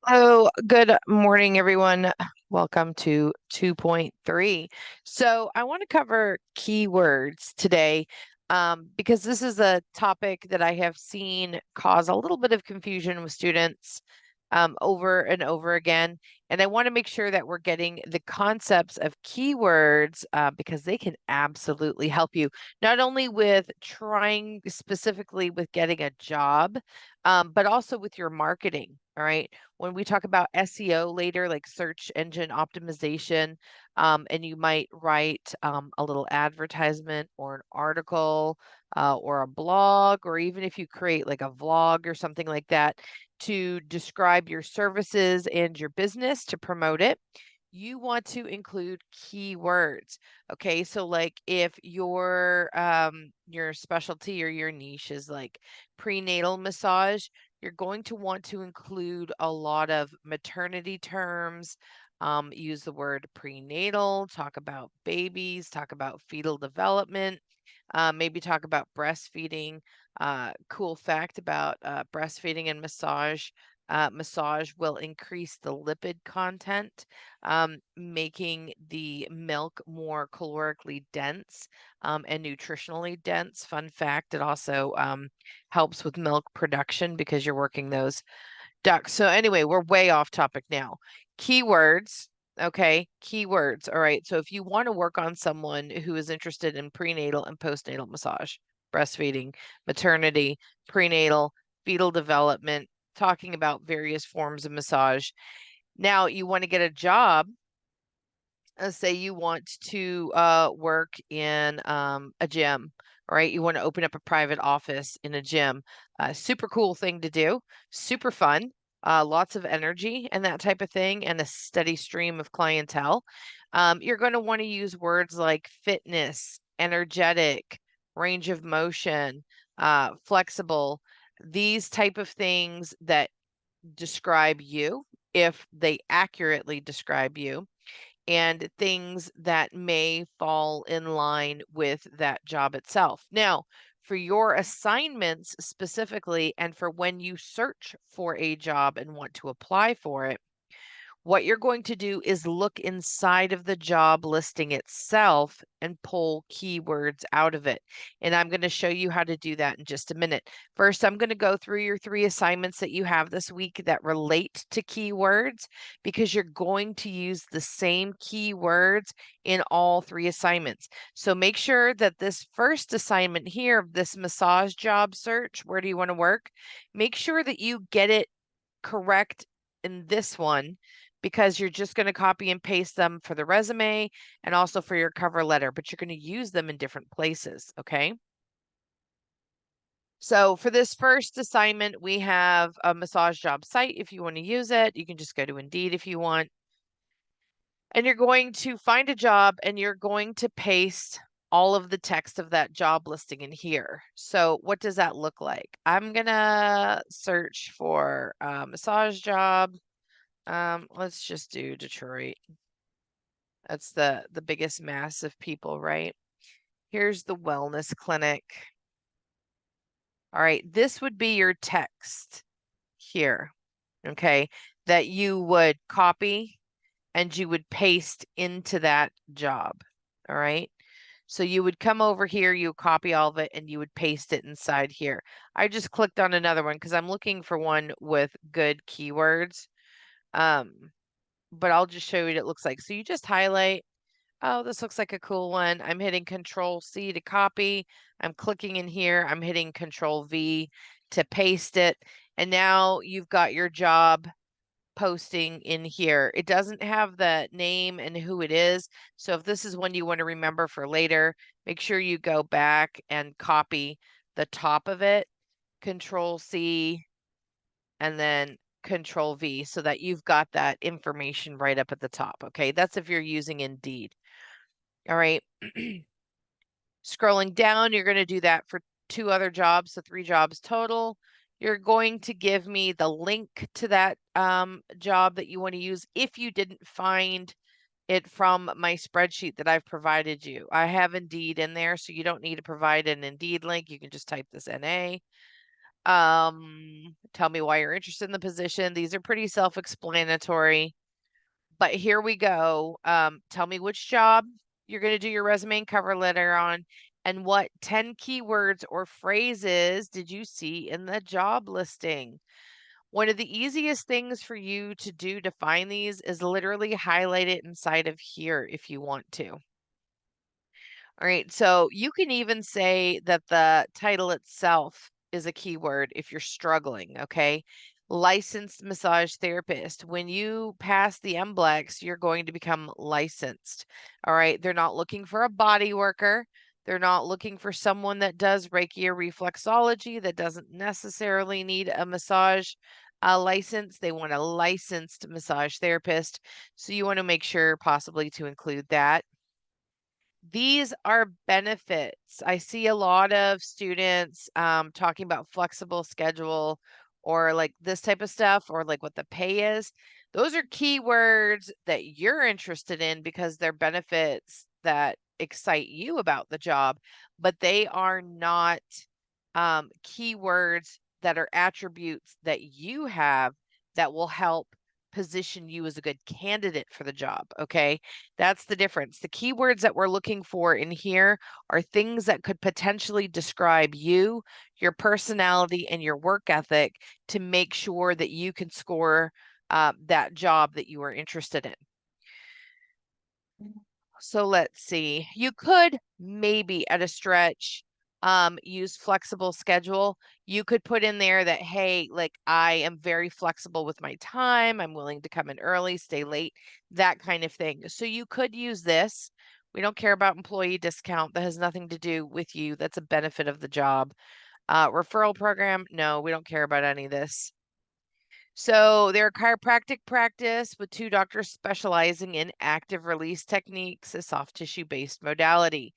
Oh, good morning, everyone. Welcome to 2.3. So, I want to cover keywords today because this is a topic that I have seen cause a little bit of confusion with students over and over again. And I want to make sure that we're getting the concepts of keywords because they can absolutely help you, not only with trying specifically with getting a job, but also with your marketing. All right. When we talk about SEO later, like search engine optimization, and you might write a little advertisement or an article or a blog, or even if you create like a vlog or something like that to describe your services and your business to promote it, you want to include keywords. Okay, so like if your specialty or your niche is like prenatal massage, you're going to want to include a lot of maternity terms. Use the word prenatal, talk about babies, talk about fetal development, maybe talk about breastfeeding. Cool fact about breastfeeding and massage. Massage will increase the lipid content, making the milk more calorically dense and nutritionally dense. Fun fact, it also helps with milk production because you're working those ducks. So, anyway, we're way off topic now. Keywords. Okay, keywords. All right. So if you want to work on someone who is interested in prenatal and postnatal massage, breastfeeding, maternity, prenatal, fetal development, talking about various forms of massage. Now you want to get a job. Say you want to work in a gym, right? You want to open up a private office in a gym. Super cool thing to do, super fun, lots of energy and that type of thing, and a steady stream of clientele. You're going to want to use words like fitness, energetic, range of motion, flexible, these type of things that describe you if they accurately describe you and things that may fall in line with that job itself. Now, for your assignments specifically, and for when you search for a job and want to apply for it, what you're going to do is look inside of the job listing itself and pull keywords out of it. And I'm going to show you how to do that in just a minute. First, I'm going to go through your 3 assignments that you have this week that relate to keywords because you're going to use the same keywords in all 3 assignments. So make sure that this first assignment here, this massage job search, where do you want to work? Make sure that you get it correct in this one because you're just going to copy and paste them for the resume and also for your cover letter, but you're going to use them in different places, okay? So for this first assignment, we have a massage job site. If you want to use it, you can just go to Indeed if you want. And you're going to find a job and you're going to paste all of the text of that job listing in here. So what does that look like? I'm going to search for a massage job. Let's just do Detroit. That's the biggest mass of people, right? Here's the wellness clinic. All right, this would be your text here, okay, that you would copy and you would paste into that job. All right. So you would come over here, you would copy all of it, and you would paste it inside here. I just clicked on another one because I'm looking for one with good keywords. But I'll just show you what it looks like. So you just highlight. Oh, this looks like a cool one. I'm hitting Control C to copy. I'm clicking in here. I'm hitting Control V to paste it. And now you've got your job posting in here. It doesn't have the name and who it is. So if this is one you want to remember for later, make sure you go back and copy the top of it, Control C, and then Control V so that you've got that information right up at the top. Okay, that's if you're using Indeed. All right. Scrolling down, you're going to do that for 2 other jobs, so 3 jobs total. You're going to give me the link to that job that you want to use if you didn't find it from my spreadsheet that I've provided you. I have Indeed in there, so you don't need to provide an Indeed link. You can just type this NA. Tell me why you're interested in the position. These are pretty self-explanatory, but here we go. Tell me which job you're going to do your resume and cover letter on, and what 10 keywords or phrases did you see in the job listing? One of the easiest things for you to do to find these is literally highlight it inside of here if you want to. All right, so you can even say that the title itself is a keyword if you're struggling, okay? Licensed massage therapist. When you pass the MBLEX, you're going to become licensed. All right, they're not looking for a body worker. They're not looking for someone that does Reiki or reflexology that doesn't necessarily need a massage license. They want a licensed massage therapist. So you want to make sure possibly to include that. These are benefits. I see a lot of students talking about flexible schedule or like this type of stuff or like what the pay is. Those are keywords that you're interested in because they're benefits that excite you about the job, but they are not keywords that are attributes that you have that will help position you as a good candidate for the job. Okay. That's the difference. The keywords that we're looking for in here are things that could potentially describe you, your personality, and your work ethic to make sure that you can score that job that you are interested in. So let's see. You could maybe at a stretch use flexible schedule. You could put in there that, hey, like I am very flexible with my time. I'm willing to come in early, stay late, that kind of thing. So you could use this. We don't care about employee discount. That has nothing to do with you. That's a benefit of the job. Referral program, no, we don't care about any of this. So they're a chiropractic practice with 2 doctors specializing in active release techniques, a soft tissue based modality.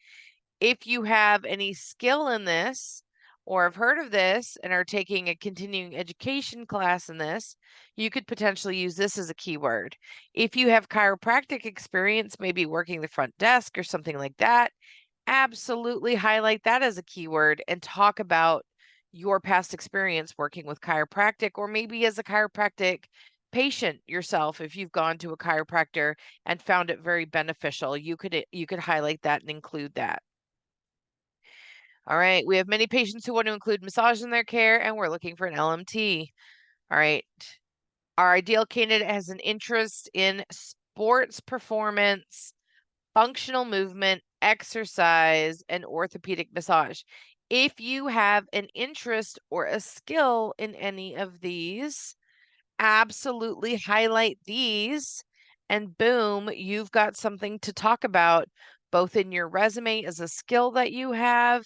If you have any skill in this or have heard of this and are taking a continuing education class in this, you could potentially use this as a keyword. If you have chiropractic experience, maybe working the front desk or something like that, absolutely highlight that as a keyword and talk about your past experience working with chiropractic, or maybe as a chiropractic patient yourself. If you've gone to a chiropractor and found it very beneficial, you could highlight that and include that. All right, we have many patients who want to include massage in their care, and we're looking for an LMT. All right, our ideal candidate has an interest in sports performance, functional movement, exercise, and orthopedic massage. If you have an interest or a skill in any of these, absolutely highlight these, and boom, you've got something to talk about, both in your resume as a skill that you have,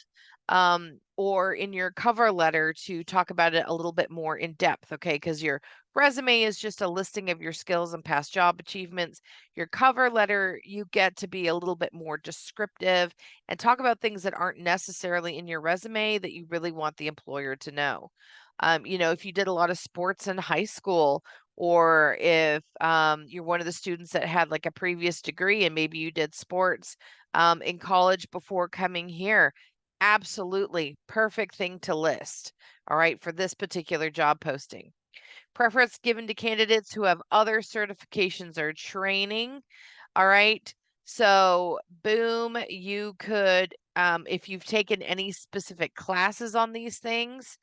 or in your cover letter to talk about it a little bit more in depth, okay? Because your resume is just a listing of your skills and past job achievements. Your cover letter, you get to be a little bit more descriptive and talk about things that aren't necessarily in your resume that you really want the employer to know. If you did a lot of sports in high school, or if you're one of the students that had like a previous degree and maybe you did sports in college before coming here, absolutely perfect thing to list. All right, for this particular job posting. Preference given to candidates who have other certifications or training. All right. So, boom, you could, if you've taken any specific classes on these things,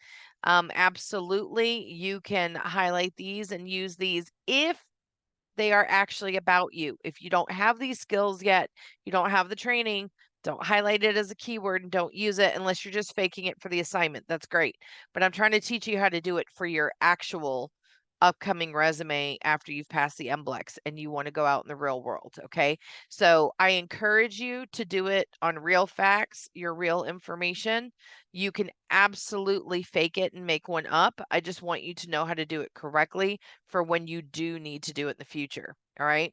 absolutely, you can highlight these and use these if they are actually about you. If you don't have these skills yet, you don't have the training, don't highlight it as a keyword and don't use it unless you're just faking it for the assignment. That's great. But I'm trying to teach you how to do it for your actual upcoming resume after you've passed the MBLEX and you want to go out in the real world. Okay. So I encourage you to do it on real facts, your real information. You can absolutely fake it and make one up. I just want you to know how to do it correctly for when you do need to do it in the future. All right.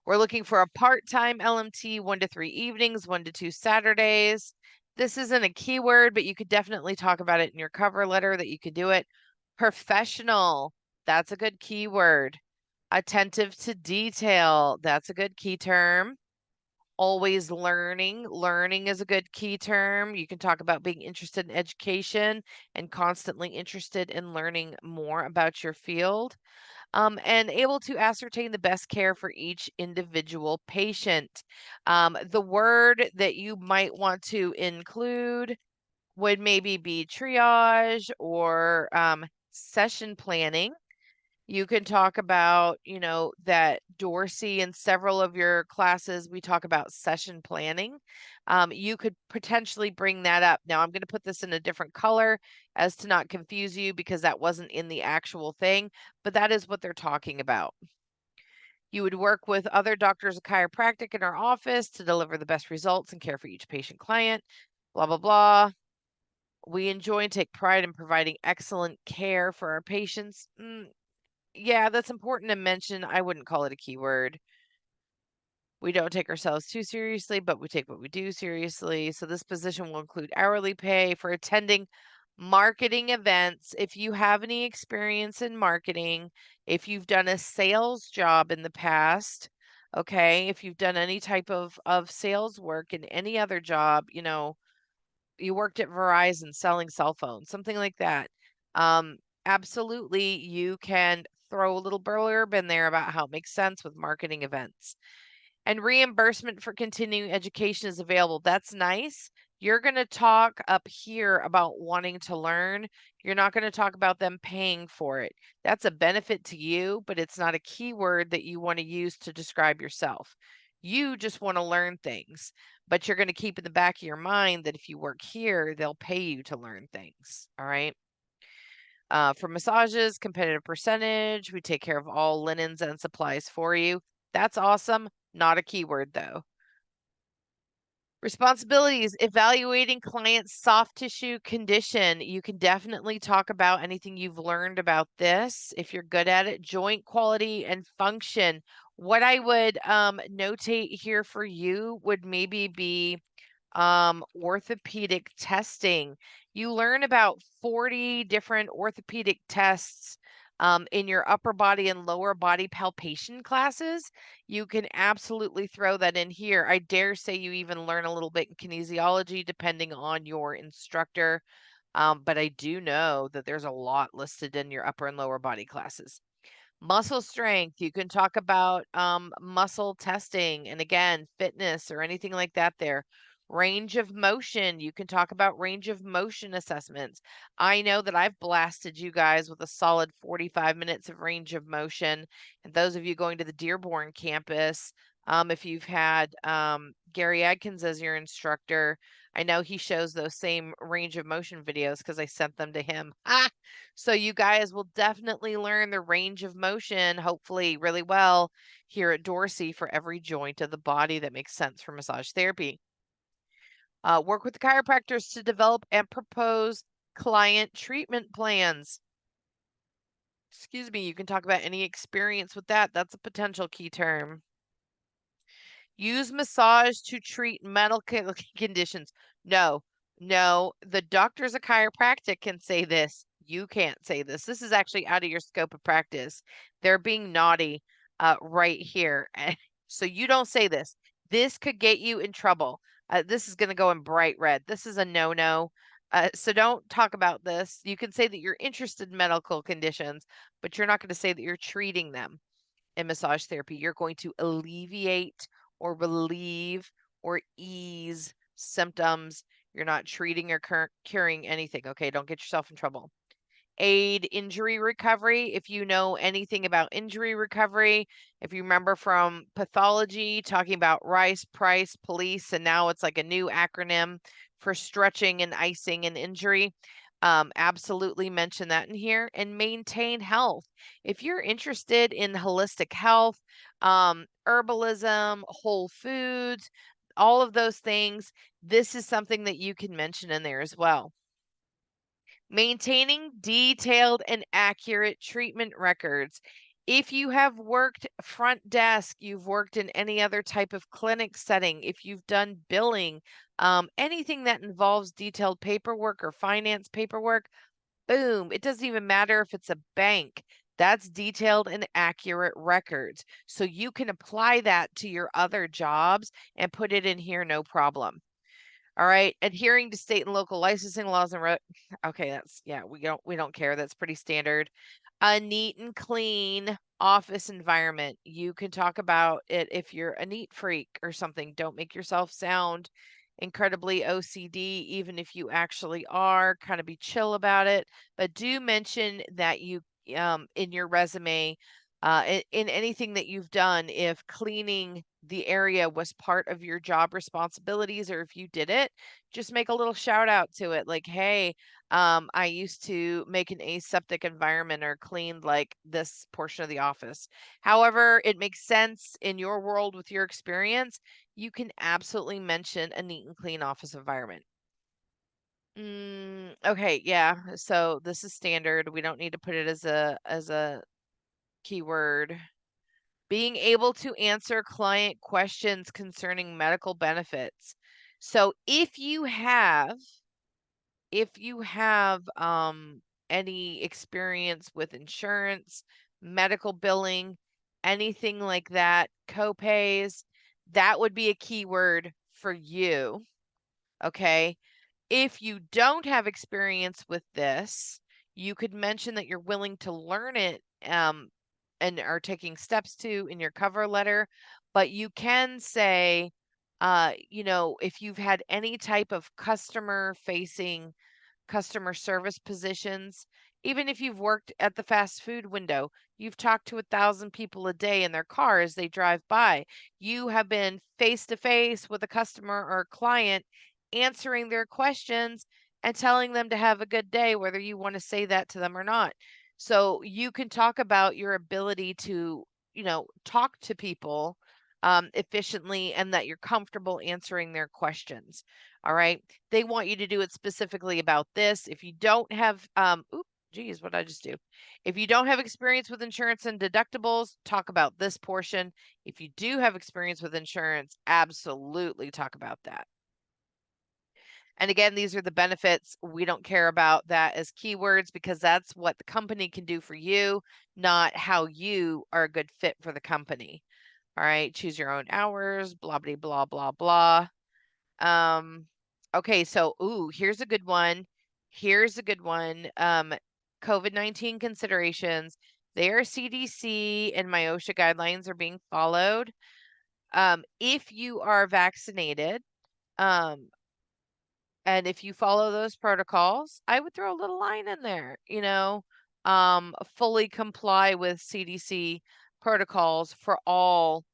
We're looking for a part-time LMT, 1 to 3 evenings, 1 to 2 Saturdays. This isn't a keyword, but you could definitely talk about it in your cover letter that you could do it. Professional, that's a good keyword. Attentive to detail, that's a good key term. always learning. Learning is a good key term. You can talk about being interested in education and constantly interested in learning more about your field. And able to ascertain the best care for each individual patient. The word that you might want to include would maybe be triage or session planning. You can talk about, that Dorsey in several of your classes, we talk about session planning. You could potentially bring that up. Now, I'm going to put this in a different color as to not confuse you because that wasn't in the actual thing, but that is what they're talking about. You would work with other doctors of chiropractic in our office to deliver the best results and care for each patient client, blah, blah, blah. We enjoy and take pride in providing excellent care for our patients. Yeah, that's important to mention. I wouldn't call it a keyword. We don't take ourselves too seriously, but we take what we do seriously. So this position will include hourly pay for attending marketing events. If you have any experience in marketing, if you've done a sales job in the past, okay, if you've done any type of sales work in any other job, you worked at Verizon selling cell phones, something like that. Absolutely, you can throw a little blurb in there about how it makes sense with marketing events. And reimbursement for continuing education is available. That's nice. You're going to talk up here about wanting to learn. You're not going to talk about them paying for it. That's a benefit to you, but it's not a keyword that you want to use to describe yourself. You just want to learn things, but you're going to keep in the back of your mind that if you work here, they'll pay you to learn things. All right. For massages, competitive percentage, we take care of all linens and supplies for you. That's awesome. Not a keyword though. Responsibilities, evaluating client's soft tissue condition. You can definitely talk about anything you've learned about this if you're good at it. Joint quality and function. What I would notate here for you would maybe be orthopedic testing. You learn about 40 different orthopedic tests in your upper body and lower body palpation classes. You can absolutely throw that in here. I dare say you even learn a little bit in kinesiology depending on your instructor. But I do know that there's a lot listed in your upper and lower body classes. Muscle strength, you can talk about muscle testing and again, fitness or anything like that there. Range of motion, you can talk about range of motion assessments. I know that I've blasted you guys with a solid 45 minutes of range of motion. And those of you going to the Dearborn campus, if you've had Gary Adkins as your instructor, I know he shows those same range of motion videos because I sent them to him. So you guys will definitely learn the range of motion, hopefully really well, here at Dorsey for every joint of the body that makes sense for massage therapy. Work with the chiropractors to develop and propose client treatment plans. Excuse me, you can talk about any experience with that. That's a potential key term. Use massage to treat medical conditions. No, the doctors of chiropractic can say this. You can't say this. This is actually out of your scope of practice. They're being naughty right here. So you don't say this. This could get you in trouble. This is going to go in bright red. This is a no-no. So don't talk about this. You can say that you're interested in medical conditions, but you're not going to say that you're treating them in massage therapy. You're going to alleviate or relieve or ease symptoms. You're not treating or curing anything. Okay, don't get yourself in trouble. Aid injury recovery. If you know anything about injury recovery, if you remember from pathology, talking about RICE, PRICE, police, and now it's like a new acronym for stretching and icing and injury. Absolutely mention that in here. And maintain health. If you're interested in holistic health, herbalism, whole foods, all of those things, this is something that you can mention in there as well. Maintaining detailed and accurate treatment records. If you have worked front desk, you've worked in any other type of clinic setting, if you've done billing, anything that involves detailed paperwork or finance paperwork, boom. It doesn't even matter if it's a bank. That's detailed and accurate records. So you can apply that to your other jobs and put it in here, no problem. All right, adhering to state and local licensing laws and okay, that's yeah, we don't care. That's pretty standard. A neat and clean office environment. You can talk about it if you're a neat freak or something. Don't make yourself sound incredibly OCD, even if you actually are. Kind of be chill about it, but do mention that you in your resume in anything that you've done, if cleaning the area was part of your job responsibilities or if you did it, just make a little shout out to it like, hey, I used to make an aseptic environment or cleaned like this portion of the office. However, it makes sense in your world with your experience, you can absolutely mention a neat and clean office environment. Okay, yeah. So this is standard. We don't need to put it as a keyword. Being able to answer client questions concerning medical benefits. So if you have any experience with insurance, medical billing, anything like that, copays, that would be a keyword for you. Okay. If you don't have experience with this, you could mention that you're willing to learn it and are taking steps to in your cover letter. But you can say, if you've had any type of customer service positions, even if you've worked at the fast food window, you've talked to 1,000 people a day in their car as they drive by. You have been face to face with a customer or client answering their questions and telling them to have a good day, whether you want to say that to them or not. So you can talk about your ability to, talk to people efficiently and that you're comfortable answering their questions. All right. They want you to do it specifically about this. If you don't have, geez, what did I just do? If you don't have experience with insurance and deductibles, talk about this portion. If you do have experience with insurance, absolutely talk about that. And again, these are the benefits. We don't care about that as keywords because that's what the company can do for you, not how you are a good fit for the company. All right. Choose your own hours, blah, blah, blah, blah, blah. Okay, so here's a good one. Here's a good one. COVID-19 considerations. Their CDC and MIOSHA guidelines are being followed. If you are vaccinated, um, and if you follow those protocols, I would throw a little line in there, fully comply with CDC protocols for all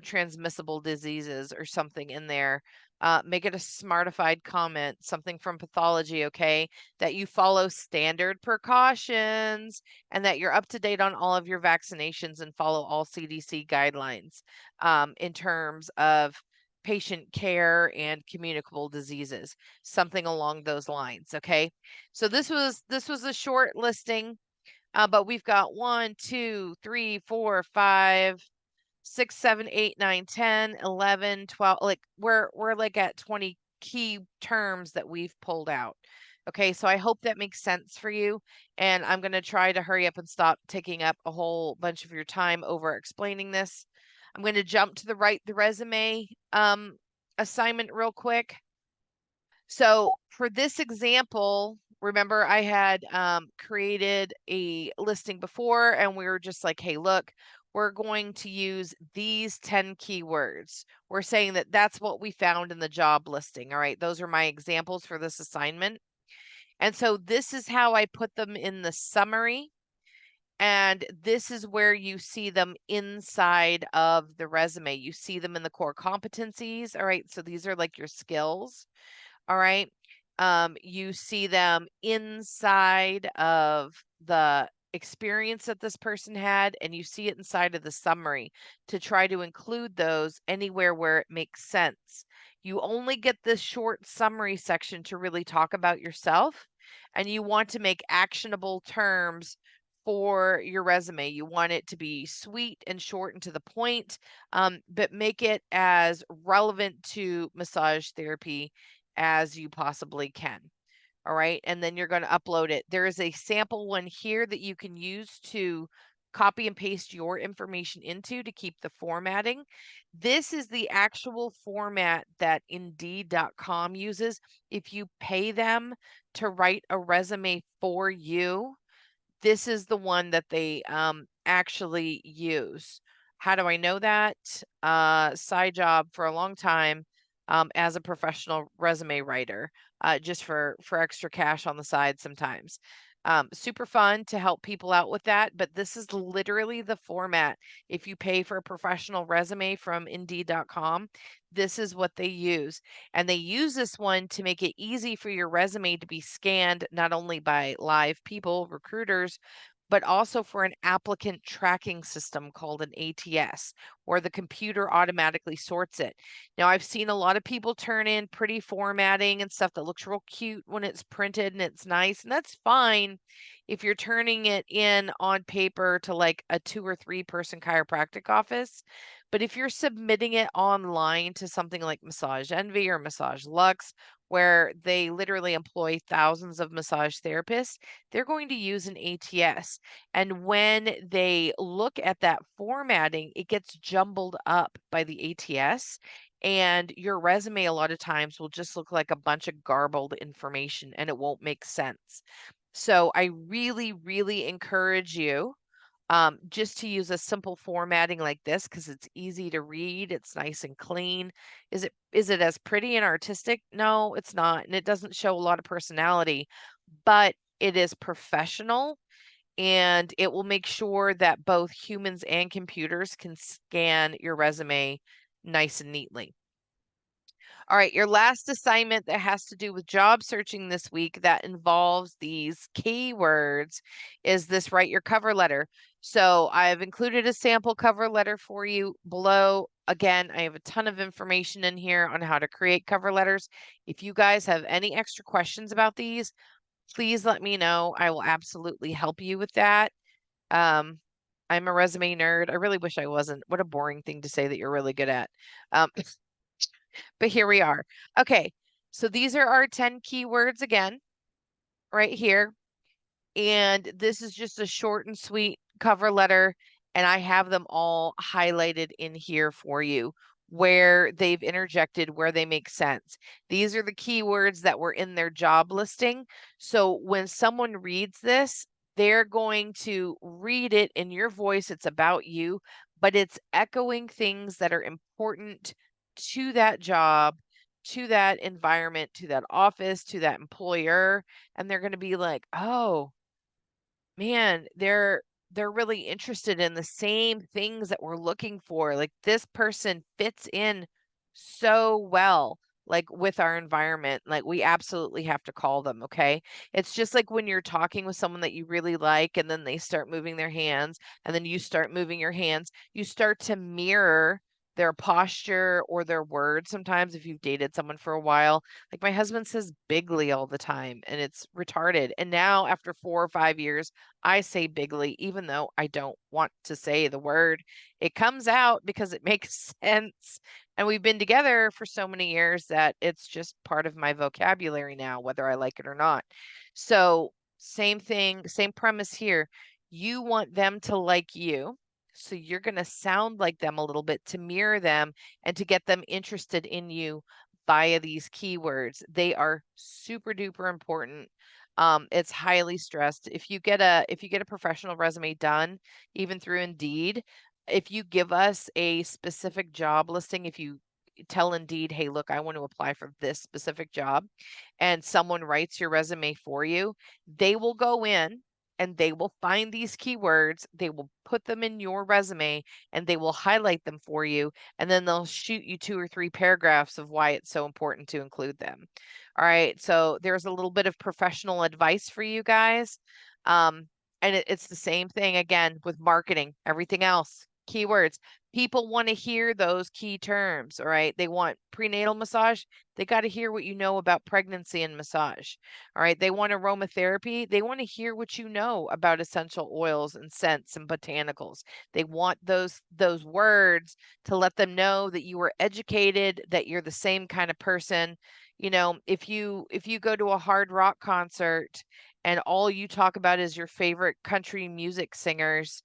transmissible diseases or something in there. Make it a smartified comment, something from pathology, okay? That you follow standard precautions and that you're up to date on all of your vaccinations and follow all CDC guidelines in terms of patient care and communicable diseases, something along those lines. Okay. So this was a short listing, but we've got 1, 2, 3, 4, 5, 6, 7, 8, 9, 10, 11, 12. Like we're like at 20 key terms that we've pulled out. Okay, so I hope that makes sense for you. And I'm going to try to hurry up and stop taking up a whole bunch of your time over explaining this. I'm going to jump to the resume assignment real quick. So for this example, remember I had created a listing before and we were just like, hey, look, we're going to use these 10 keywords. We're saying that that's what we found in the job listing. All right, those are my examples for this assignment. And so this is how I put them in the summary. And this is where you see them inside of the resume. You see them in the core competencies. All right. So these are like your skills. All right. You see them inside of the experience that this person had, and you see it inside of the summary to try to include those anywhere where it makes sense. You only get this short summary section to really talk about yourself, and you want to make actionable terms for your resume. You want it to be sweet and short and to the point, but make it as relevant to massage therapy as you possibly can. All right. And then you're going to upload it. There is a sample one here that you can use to copy and paste your information into to keep the formatting. This is the actual format that Indeed.com uses. If you pay them to write a resume for you, this is the one that they actually use. How do I know that? Side job for a long time as a professional resume writer, just for extra cash on the side sometimes. Super fun to help people out with that, but this is literally the format. If you pay for a professional resume from Indeed.com, this is what they use. And they use this one to make it easy for your resume to be scanned not only by live people, recruiters, but also for an applicant tracking system called an ATS, where the computer automatically sorts it. Now, I've seen a lot of people turn in pretty formatting and stuff that looks real cute when it's printed and it's nice, and that's fine if you're turning it in on paper to like a 2 or 3 person chiropractic office. But if you're submitting it online to something like Massage Envy or Massage Lux, where they literally employ thousands of massage therapists, they're going to use an ATS. And when they look at that formatting, it gets jumbled up by the ATS. And your resume, a lot of times, will just look like a bunch of garbled information and it won't make sense. So I really, really encourage you just to use a simple formatting like this because it's easy to read. It's nice and clean. Is it as pretty and artistic? No, it's not, and it doesn't show a lot of personality, but it is professional and it will make sure that both humans and computers can scan your resume nice and neatly. All right, your last assignment that has to do with job searching this week that involves these keywords is this write your cover letter. So I've included a sample cover letter for you below. Again, I have a ton of information in here on how to create cover letters. If you guys have any extra questions about these, please let me know. I will absolutely help you with that. I'm a resume nerd. I really wish I wasn't. What a boring thing to say that you're really good at. But here we are. Okay, so these are our 10 keywords again, right here. And this is just a short and sweet cover letter. And I have them all highlighted in here for you where they've interjected, where they make sense. These are the keywords that were in their job listing. So when someone reads this, they're going to read it in your voice. It's about you, but it's echoing things that are important to that job, to that environment, to that office, to that employer. And they're going to be like, oh, man, they're really interested in the same things that we're looking for. Like this person fits in so well, like with our environment. Like we absolutely have to call them, okay? It's just like when you're talking with someone that you really like and then they start moving their hands and then you start moving your hands, you start to mirror their posture or their words sometimes if you've dated someone for a while. Like my husband says bigly all the time and it's retarded. And now after 4 or 5 years, I say bigly, even though I don't want to say the word. It comes out because it makes sense. And we've been together for so many years that it's just part of my vocabulary now, whether I like it or not. So, same thing, same premise here. You want them to like you. So, you're going to sound like them a little bit to mirror them and to get them interested in you via these keywords. They are super duper important. It's highly stressed. If you get a professional resume done, even through Indeed, if you give us a specific job listing, if you tell Indeed, hey, look, I want to apply for this specific job, and someone writes your resume for you, they will go in and they will find these keywords, they will put them in your resume, and they will highlight them for you, and then they'll shoot you 2 or 3 paragraphs of why it's so important to include them. All right, so there's a little bit of professional advice for you guys. And it's the same thing again with marketing, everything else, keywords. People want to hear those key terms, all right? They want prenatal massage. They got to hear what you know about pregnancy and massage. All right. They want aromatherapy. They want to hear what you know about essential oils and scents and botanicals. They want those words to let them know that you were educated, that you're the same kind of person. If you go to a hard rock concert and all you talk about is your favorite country music singers,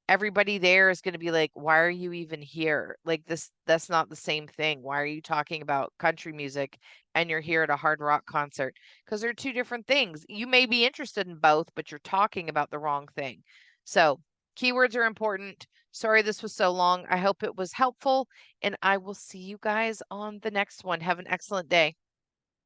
everybody there is going to be like, why are you even here? Like that's not the same thing. Why are you talking about country music and you're here at a hard rock concert? Because they're two different things. You may be interested in both, but you're talking about the wrong thing. So keywords are important. Sorry this was so long. I hope it was helpful, and I will see you guys on the next one. Have an excellent day.